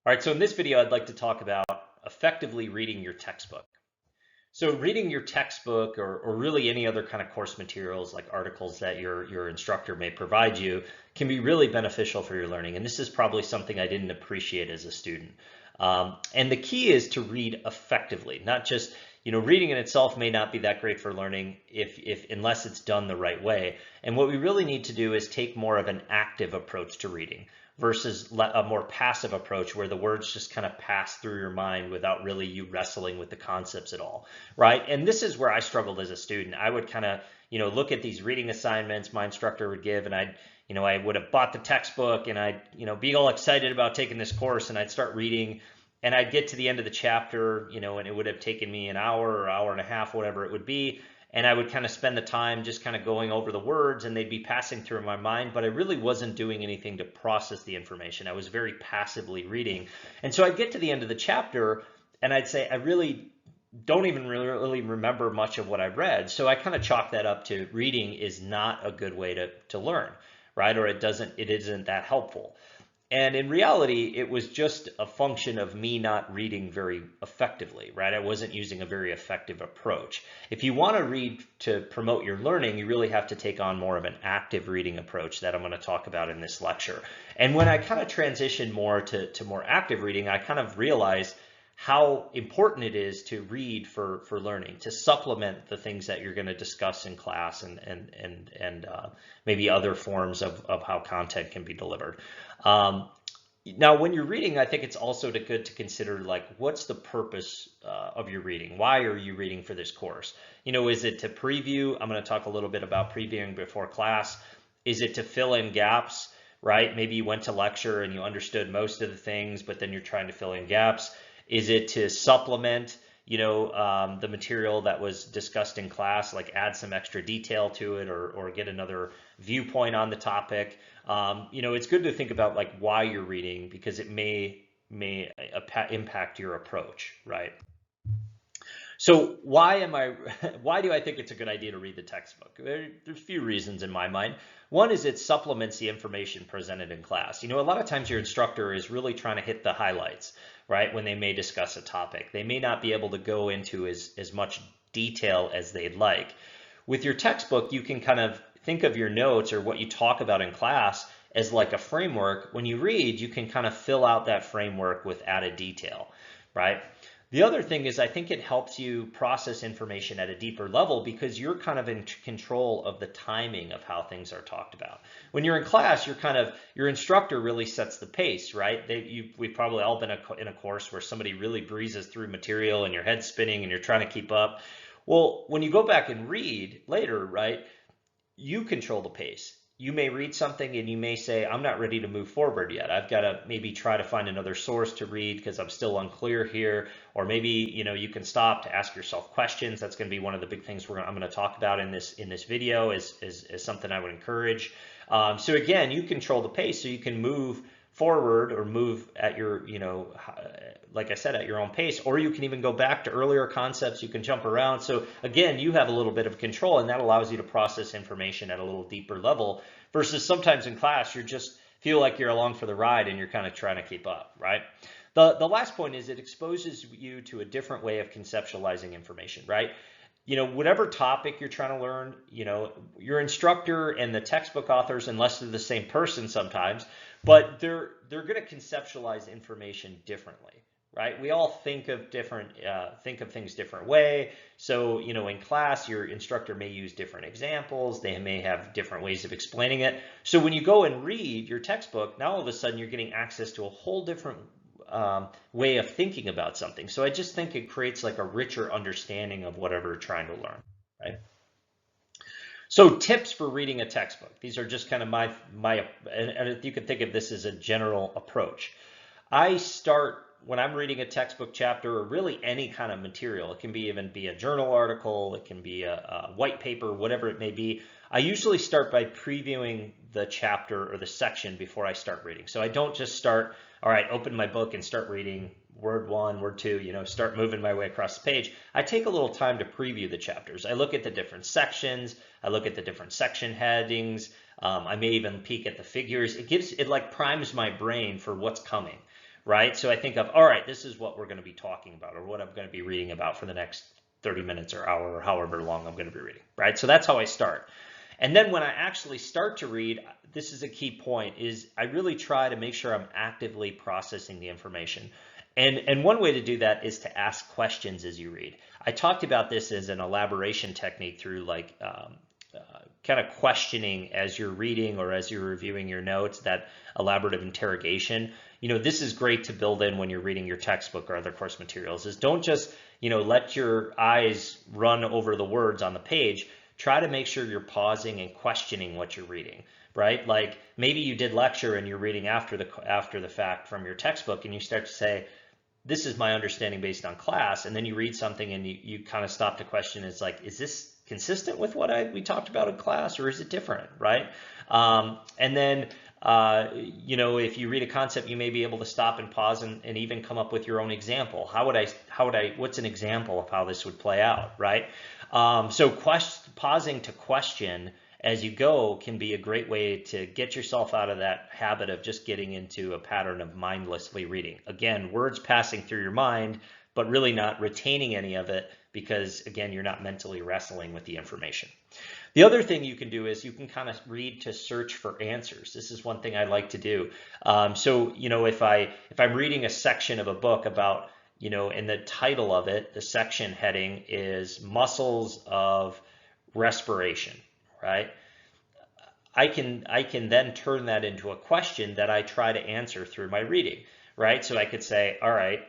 All right, so in this video, I'd like to talk about effectively reading your textbook. So reading your textbook or really any other kind of course materials like articles that your instructor may provide you can be really beneficial for your learning. And this is probably something I didn't appreciate as a student. And the key is to read effectively, not just, reading in itself may not be that great for learning if unless it's done the right way. And what we really need to do is take more of an active approach to reading versus a more passive approach where the words just kind of pass through your mind without really you wrestling with the concepts at all, right? And this is where I struggled as a student. I would kind of, look at these reading assignments my instructor would give, and I would have bought the textbook and I'd, be all excited about taking this course, and I'd start reading and I'd get to the end of the chapter, and it would have taken me an hour or hour and a half, whatever it would be. And I would kind of spend the time just kind of going over the words and they'd be passing through my mind, but I really wasn't doing anything to process the information. I was very passively reading. And so I'd get to the end of the chapter and I'd say, I really don't even really remember much of what I read. So I kind of chalk that up to reading is not a good way to learn, right? Or it isn't that helpful. And in reality, it was just a function of me not reading very effectively, right? I wasn't using a very effective approach. If you want to read to promote your learning, you really have to take on more of an active reading approach that I'm going to talk about in this lecture. And when I kind of transitioned more to more active reading, I kind of realized how important it is to read for learning, to supplement the things that you're going to discuss in class and maybe other forms of how content can be delivered. Now, when you're reading, I think it's also good to consider, like, what's the purpose of your reading? Why are you reading for this course? Is it to preview? I'm going to talk a little bit about previewing before class. Is it to fill in gaps, right? Maybe you went to lecture and you understood most of the things, but then you're trying to fill in gaps. Is it to supplement, the material that was discussed in class, like add some extra detail to it or get another viewpoint on the topic? It's good to think about like why you're reading, because it may impact your approach, right? So why do I think it's a good idea to read the textbook? There's a few reasons in my mind. One is it supplements the information presented in class. A lot of times your instructor is really trying to hit the highlights, right? When they may discuss a topic, they may not be able to go into as much detail as they'd like. With your textbook, you can kind of think of your notes or what you talk about in class as like a framework. When you read, you can kind of fill out that framework with added detail, right? The other thing is I think it helps you process information at a deeper level because you're kind of in control of the timing of how things are talked about. When you're in class, your instructor really sets the pace, right? We've probably all been in a course where somebody really breezes through material and your head's spinning and you're trying to keep up. Well, when you go back and read later, right, you control the pace. You may read something and you may say, I'm not ready to move forward yet. I've got to maybe try to find another source to read because I'm still unclear here. Or maybe, you can stop to ask yourself questions. That's going to be one of the big things I'm going to talk about in this video is something I would encourage. So again, you control the pace so you can move forward or move at your, like I said, at your own pace, or you can even go back to earlier concepts. You can jump around. So again, you have a little bit of control, and that allows you to process information at a little deeper level versus sometimes in class, you just feel like you're along for the ride and you're kind of trying to keep up, right? The last point is it exposes you to a different way of conceptualizing information, right? Whatever topic you're trying to learn, your instructor and the textbook authors, unless they're the same person sometimes, but they're going to conceptualize information differently, right? We all think of things different way. So, in class, your instructor may use different examples. They may have different ways of explaining it. So when you go and read your textbook, now all of a sudden you're getting access to a whole different way of thinking about something. So I just think it creates like a richer understanding of whatever you're trying to learn, right? So tips for reading a textbook. These are just kind of and you can think of this as a general approach. I start when I'm reading a textbook chapter or really any kind of material. It can even be a journal article, it can be a white paper, whatever it may be. I usually start by previewing the chapter or the section before I start reading. So I don't just start, all right, open my book and start reading word one, word two, start moving my way across the page. I take a little time to preview the chapters. I look at the different sections. I look at the different section headings. I may even peek at the figures. It like primes my brain for what's coming, right? So I think of, all right, this is what we're going to be talking about or what I'm going to be reading about for the next 30 minutes or hour or however long I'm going to be reading, right? So that's how I start. And then when I actually start to read, this is a key point, is I really try to make sure I'm actively processing the information. And one way to do that is to ask questions as you read. I talked about this as an elaboration technique through like kind of questioning as you're reading or as you're reviewing your notes, that elaborative interrogation. This is great to build in when you're reading your textbook or other course materials, is don't just, let your eyes run over the words on the page. Try to make sure you're pausing and questioning what you're reading, right? Like maybe you did lecture and you're reading after the fact from your textbook and you start to say, this is my understanding based on class, and then you read something and you kind of stop to question, it's like, is this consistent with what we talked about in class, or is it different, right? And then if you read a concept, you may be able to stop and pause and even come up with your own example. What's an example of how this would play out, right? So pausing to question as you go can be a great way to get yourself out of that habit of just getting into a pattern of mindlessly reading. Again, words passing through your mind, but really not retaining any of it because, again, you're not mentally wrestling with the information. The other thing you can do is you can kind of read to search for answers. This is one thing I like to do. So, if I'm reading a section of a book about, and the title of it, the section heading is muscles of respiration, right? I can then turn that into a question that I try to answer through my reading, right? So I could say, all right,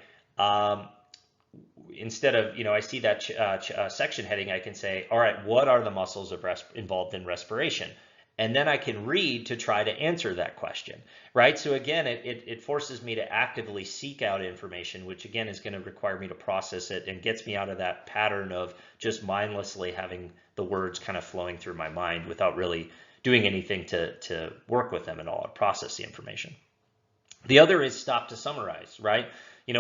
instead of, I see that section heading, I can say, all right, what are the muscles involved in respiration? And then I can read to try to answer that question, right? So again, it forces me to actively seek out information, which again is going to require me to process it and gets me out of that pattern of just mindlessly having the words kind of flowing through my mind without really doing anything to work with them at all, or process the information. The other is stop to summarize, right?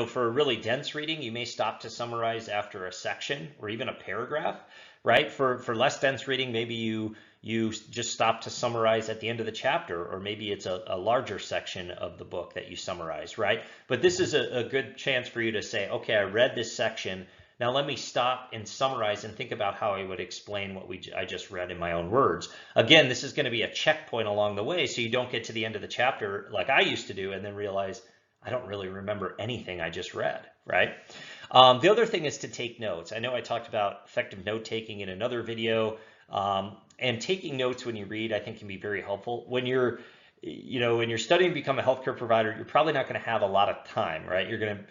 For a really dense reading, you may stop to summarize after a section or even a paragraph, right? For less dense reading, maybe you just stop to summarize at the end of the chapter, or maybe it's a larger section of the book that you summarize, right? But this is a good chance for you to say, okay, I read this section. Now let me stop and summarize and think about how I would explain what I just read in my own words. Again, this is going to be a checkpoint along the way, so you don't get to the end of the chapter like I used to do and then realize I don't really remember anything I just read, right? The other thing is to take notes. I know I talked about effective note taking in another video, and taking notes when you read, I think, can be very helpful. When you're studying to become a healthcare provider, you're probably not going to have a lot of time, right? You're going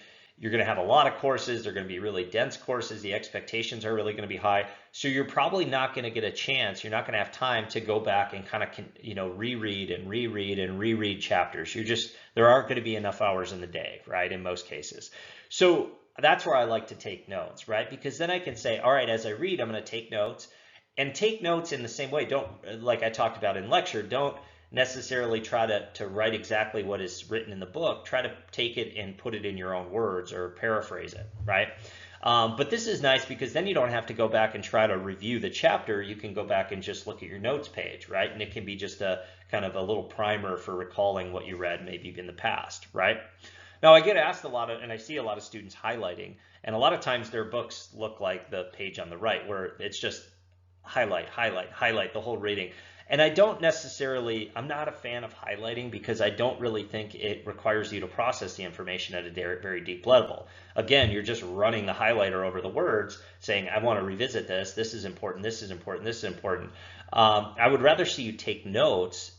to have a lot of courses. They're going to be really dense courses. The expectations are really going to be high. So you're probably not going to get a chance. You're not going to have time to go back and kind of reread and reread chapters. There aren't going to be enough hours in the day, right? In most cases. So that's where I like to take notes, right? Because then I can say, all right, as I read, I'm going to take notes, and take notes in the same way. Don't, like I talked about in lecture, don't necessarily try to write exactly what is written in the book. Try to take it and put it in your own words or paraphrase it, right? But this is nice because then you don't have to go back and try to review the chapter. You can go back and just look at your notes page, right? And it can be just a kind of a little primer for recalling what you read maybe in the past, right? Now I get asked a lot and I see a lot of students highlighting, and a lot of times their books look like the page on the right where it's just highlight, highlight, highlight the whole reading. And I'm not a fan of highlighting because I don't really think it requires you to process the information at a very deep level. Again, you're just running the highlighter over the words saying, I want to revisit this. This is important. This is important. This is important. I would rather see you take notes,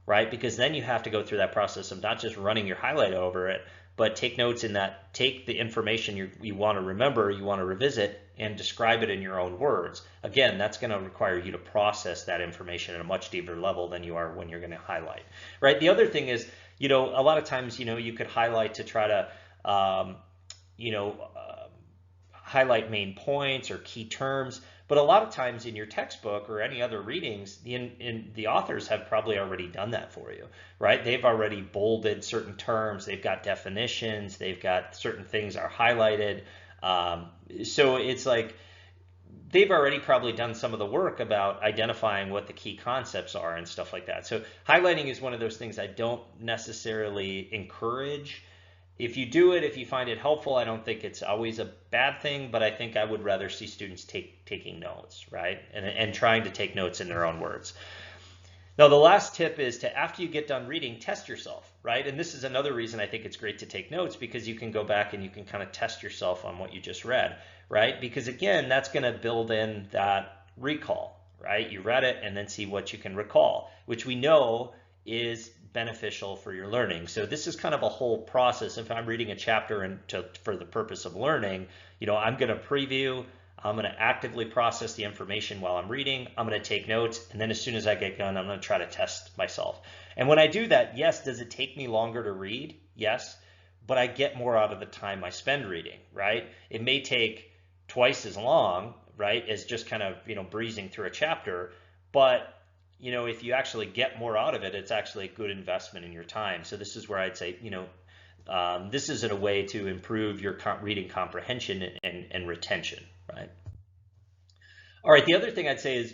right? Because then you have to go through that process of not just running your highlight over it, but take notes in that, take the information you want to remember, you want to revisit, and describe it in your own words. Again, that's going to require you to process that information at a much deeper level than you are when you're going to highlight, right? The other thing is, a lot of times, you could highlight to try to, highlight main points or key terms. But a lot of times in your textbook or any other readings, the authors have probably already done that for you, right? They've already bolded certain terms. They've got definitions. They've got certain things are highlighted. So it's like they've already probably done some of the work about identifying what the key concepts are and stuff like that. So highlighting is one of those things I don't necessarily encourage If you do it, if you find it helpful, I don't think it's always a bad thing, but I think I would rather see students taking notes, right? And trying to take notes in their own words. Now, the last tip is to, after you get done reading, test yourself, right? And this is another reason I think it's great to take notes, because you can go back and you can kind of test yourself on what you just read, right? Because again, that's going to build in that recall, right? You read it and then see what you can recall, which we know is beneficial for your learning. So this is kind of a whole process. If I'm reading a chapter for the purpose of learning, I'm going to preview, I'm going to actively process the information while I'm reading, I'm going to take notes, and then as soon as I get done, I'm going to try to test myself. And when I do that, yes, does it take me longer to read? Yes, but I get more out of the time I spend reading, right? It may take twice as long, right, as just kind of, breezing through a chapter, but if you actually get more out of it, it's actually a good investment in your time. So this is where I'd say, this is a way to improve your reading comprehension and retention, right? All right, the other thing I'd say is,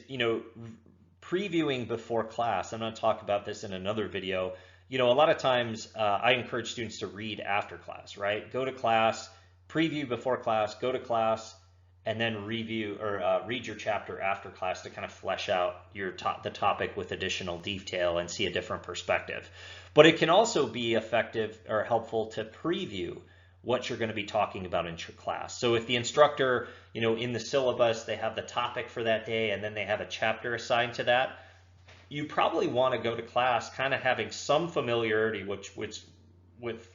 previewing before class. I'm going to talk about this in another video. A lot of times I encourage students to read after class, right? Go to class, preview before class, go to class, and then review or read your chapter after class to kind of flesh out the topic with additional detail and see a different perspective. But it can also be effective or helpful to preview what you're going to be talking about in your class. So if the instructor, in the syllabus, they have the topic for that day and then they have a chapter assigned to that, you probably want to go to class kind of having some familiarity with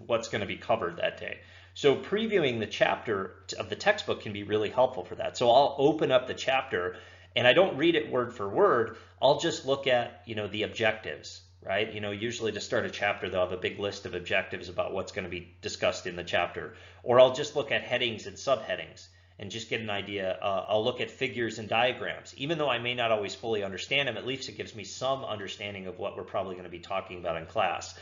what's going to be covered that day. So previewing the chapter of the textbook can be really helpful for that. So I'll open up the chapter and I don't read it word for word. I'll just look at, the objectives, right? Usually to start a chapter, they'll have a big list of objectives about what's going to be discussed in the chapter. Or I'll just look at headings and subheadings and just get an idea. I'll look at figures and diagrams. Even though I may not always fully understand them, at least it gives me some understanding of what we're probably going to be talking about in class.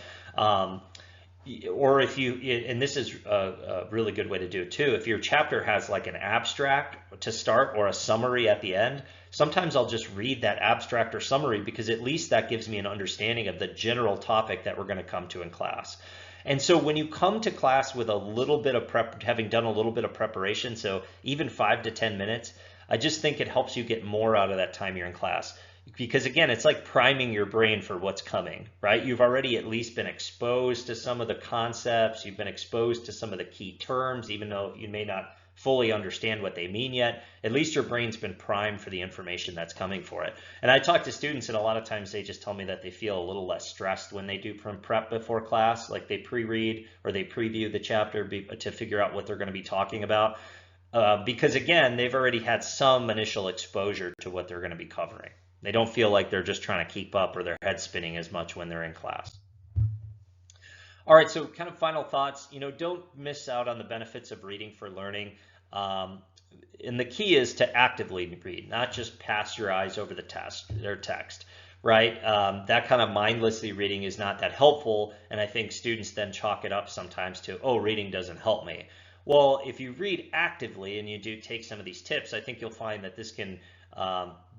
Or if you, and this is a really good way to do it too, if your chapter has like an abstract to start or a summary at the end, sometimes I'll just read that abstract or summary because at least that gives me an understanding of the general topic that we're going to come to in class. And so when you come to class with a little bit of having done a little bit of preparation, so even 5 to 10 minutes, I just think it helps you get more out of that time you're in class. Because again, it's like priming your brain for what's coming, right? You've already at least been exposed to some of the concepts. You've been exposed to some of the key terms, even though you may not fully understand what they mean yet. At least your brain's been primed for the information that's coming for it. And I talk to students, and a lot of times they just tell me that they feel a little less stressed when they do prep before class, like they pre-read or they preview the chapter to figure out what they're going to be talking about. Because again, they've already had some initial exposure to what they're going to be covering. They don't feel like they're just trying to keep up or their head spinning as much when they're in class. All right, so kind of final thoughts. Don't miss out on the benefits of reading for learning. And the key is to actively read, not just pass your eyes over the text, right? That kind of mindlessly reading is not that helpful. And I think students then chalk it up sometimes to, oh, reading doesn't help me. Well, if you read actively and you do take some of these tips, I think you'll find that this can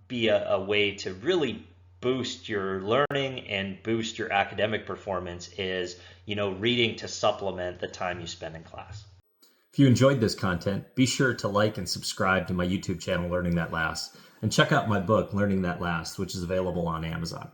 be a way to really boost your learning and boost your academic performance is, reading to supplement the time you spend in class. If you enjoyed this content, be sure to like and subscribe to my YouTube channel, Learning That Lasts, and check out my book, Learning That Lasts, which is available on Amazon.